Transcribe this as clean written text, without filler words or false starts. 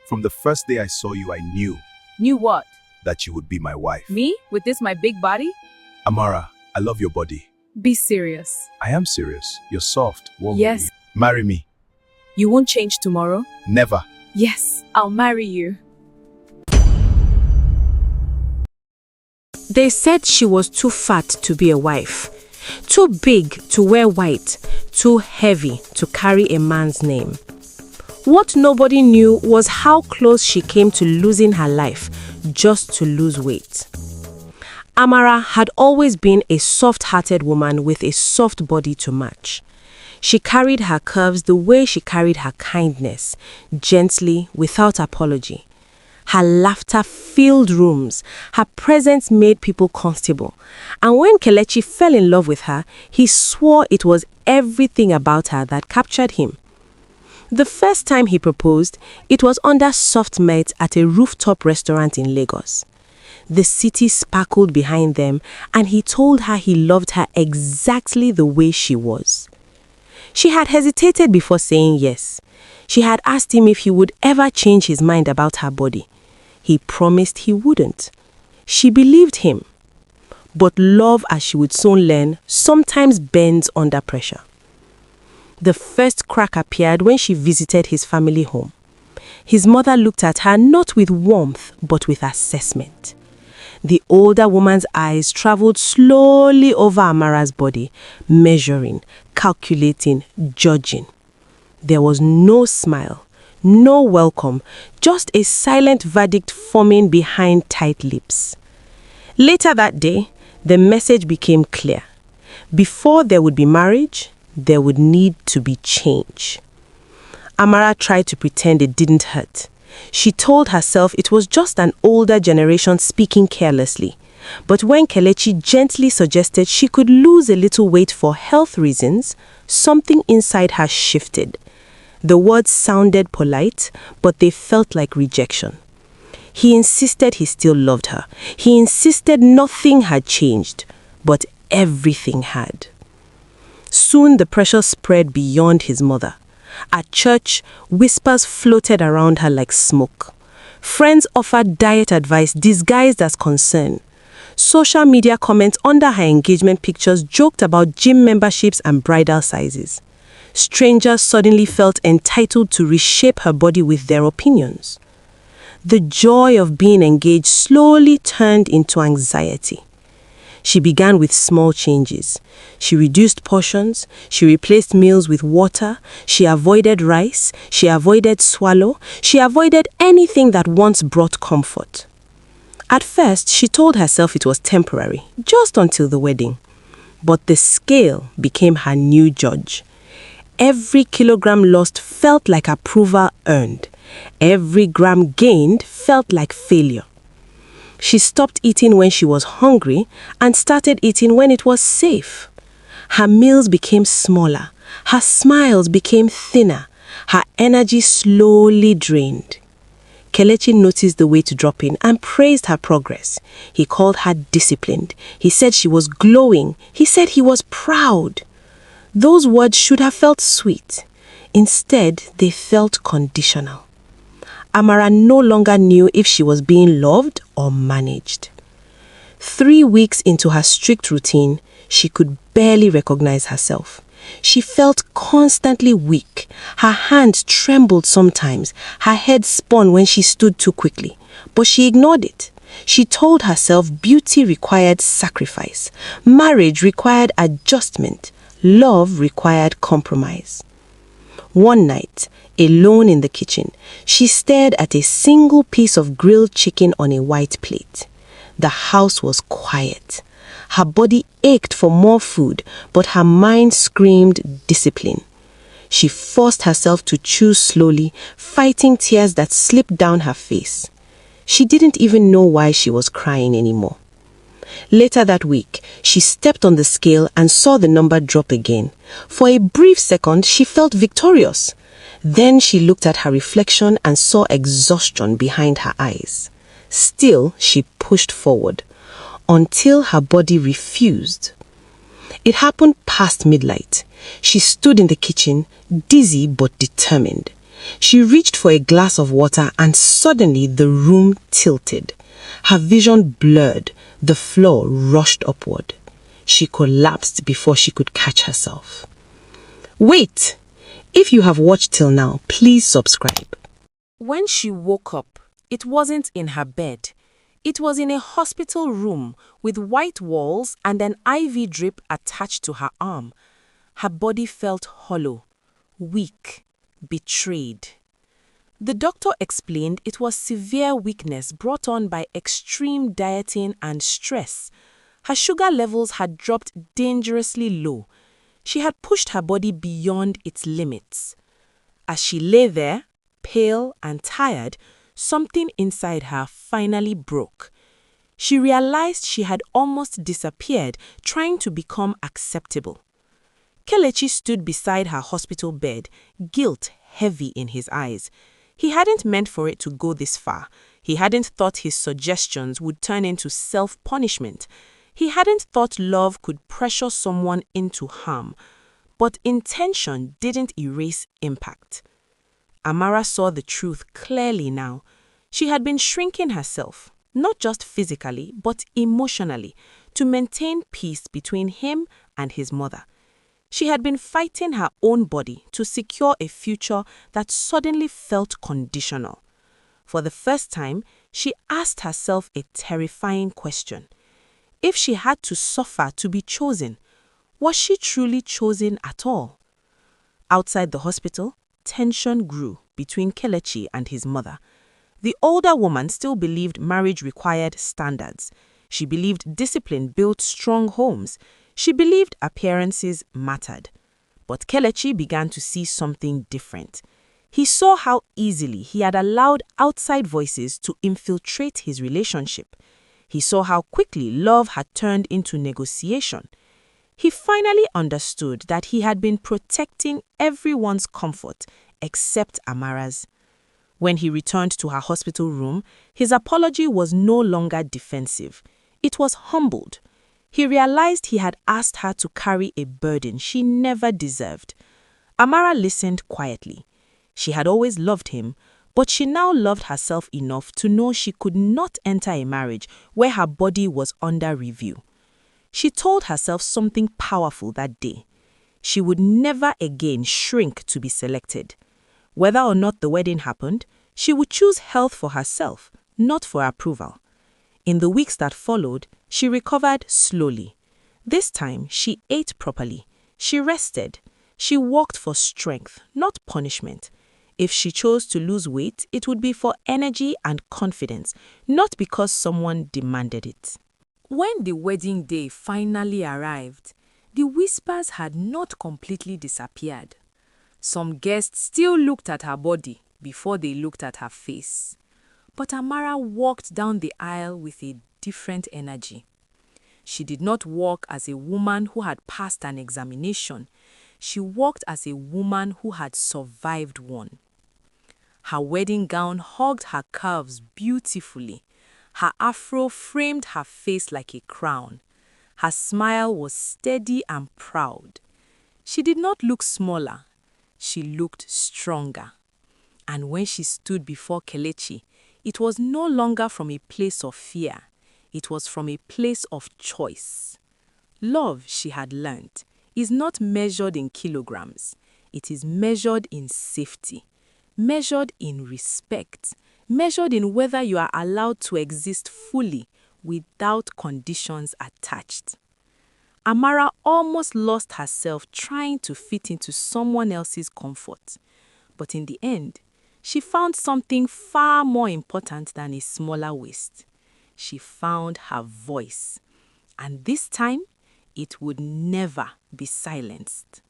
From the first day I saw you, I knew Knew what? that you would be my wife. Me? With this my big body? Amara, I love your body. Be serious. I am serious. You're soft, warm. Yes. Marry me. You won't change tomorrow? Never. Yes, I'll marry you. They said she was too fat to be a wife, too big to wear white, too heavy to carry a man's name. What nobody knew was how close she came to losing her life just to lose weight. Amara had always been a soft-hearted woman with a soft body to match. She carried her curves the way she carried her kindness, gently, without apology. Her laughter filled rooms, her presence made people comfortable. And when Kelechi fell in love with her, he swore it was everything about her that captured him. The first time he proposed, it was under soft light at a rooftop restaurant in Lagos. The city sparkled behind them, and he told her he loved her exactly the way she was. She had hesitated before saying yes. She had asked him if he would ever change his mind about her body. He promised he wouldn't. She believed him. But love, as she would soon learn, sometimes bends under pressure. The first crack appeared when she visited his family home. His mother looked at her not with warmth, but with assessment. The older woman's eyes traveled slowly over Amara's body, measuring, calculating, judging. There was no smile, no welcome, just a silent verdict forming behind tight lips. Later that day, the message became clear. Before there would be marriage, there would need to be change. Amara tried to pretend it didn't hurt. She told herself it was just an older generation speaking carelessly. But when Kelechi gently suggested she could lose a little weight for health reasons, something inside her shifted. The words sounded polite, but they felt like rejection. He insisted he still loved her. He insisted nothing had changed, but everything had. Soon the pressure spread beyond his mother. At church, whispers floated around her like smoke. Friends offered diet advice disguised as concern. Social media comments under her engagement pictures joked about gym memberships and bridal sizes. Strangers suddenly felt entitled to reshape her body with their opinions. The joy of being engaged slowly turned into anxiety. She began with small changes. She reduced portions, she replaced meals with water, she avoided rice, she avoided swallow, she avoided anything that once brought comfort. At first, she told herself it was temporary, just until the wedding. But the scale became her new judge. Every kilogram lost felt like approval earned. Every gram gained felt like failure. She stopped eating when she was hungry and started eating when it was safe. Her meals became smaller. Her smiles became thinner. Her energy slowly drained. Kelechi noticed the weight dropping and praised her progress. He called her disciplined. He said she was glowing. He said he was proud. Those words should have felt sweet. Instead, they felt conditional. Amara no longer knew if she was being loved or managed. 3 weeks into her strict routine, she could barely recognize herself. She felt constantly weak. Her hands trembled sometimes. Her head spun when she stood too quickly. But she ignored it. She told herself beauty required sacrifice. Marriage required adjustment. Love required compromise. One night, alone in the kitchen, she stared at a single piece of grilled chicken on a white plate. The house was quiet. Her body ached for more food, but her mind screamed discipline. She forced herself to chew slowly, fighting tears that slipped down her face. She didn't even know why she was crying anymore. Later that week, she stepped on the scale and saw the number drop again. For a brief second, she felt victorious. Then she looked at her reflection and saw exhaustion behind her eyes. Still, she pushed forward, until her body refused. It happened past midnight. She stood in the kitchen, dizzy but determined. She reached for a glass of water and suddenly the room tilted. Her vision blurred. The floor rushed upward. She collapsed before she could catch herself. Wait! If you have watched till now, please subscribe. When she woke up, it wasn't in her bed. It was in a hospital room with white walls and an IV drip attached to her arm. Her body felt hollow, weak, betrayed. The doctor explained it was severe weakness brought on by extreme dieting and stress. Her sugar levels had dropped dangerously low. She had pushed her body beyond its limits. As she lay there, pale and tired, something inside her finally broke. She realized she had almost disappeared, trying to become acceptable. Kelechi stood beside her hospital bed, guilt heavy in his eyes. He hadn't meant for it to go this far. He hadn't thought his suggestions would turn into self-punishment. He hadn't thought love could pressure someone into harm. But intention didn't erase impact. Amara saw the truth clearly now. She had been shrinking herself, not just physically, but emotionally, to maintain peace between him and his mother. She had been fighting her own body to secure a future that suddenly felt conditional. For the first time, she asked herself a terrifying question. If she had to suffer to be chosen, was she truly chosen at all? Outside the hospital, tension grew between Kelechi and his mother. The older woman still believed marriage required standards. She believed discipline built strong homes. She believed appearances mattered. But Kelechi began to see something different. He saw how easily he had allowed outside voices to infiltrate his relationship. He saw how quickly love had turned into negotiation. He finally understood that he had been protecting everyone's comfort except Amara's. When he returned to her hospital room, his apology was no longer defensive. It was humbled. He realized he had asked her to carry a burden she never deserved. Amara listened quietly. She had always loved him, but she now loved herself enough to know she could not enter a marriage where her body was under review. She told herself something powerful that day. She would never again shrink to be selected. Whether or not the wedding happened, she would choose health for herself, not for approval. In the weeks that followed, she recovered slowly. This time, she ate properly. She rested. She walked for strength, not punishment. If she chose to lose weight, it would be for energy and confidence, not because someone demanded it. When the wedding day finally arrived, the whispers had not completely disappeared. Some guests still looked at her body before they looked at her face. But Amara walked down the aisle with a different energy. She did not walk as a woman who had passed an examination. She walked as a woman who had survived one. Her wedding gown hugged her curves beautifully. Her afro framed her face like a crown. Her smile was steady and proud. She did not look smaller. She looked stronger. And when she stood before Kelechi, it was no longer from a place of fear. It was from a place of choice. Love, she had learnt, is not measured in kilograms. It is measured in safety, measured in respect, measured in whether you are allowed to exist fully without conditions attached. Amara almost lost herself trying to fit into someone else's comfort. But in the end, she found something far more important than a smaller waist. She found her voice. And this time, it would never be silenced.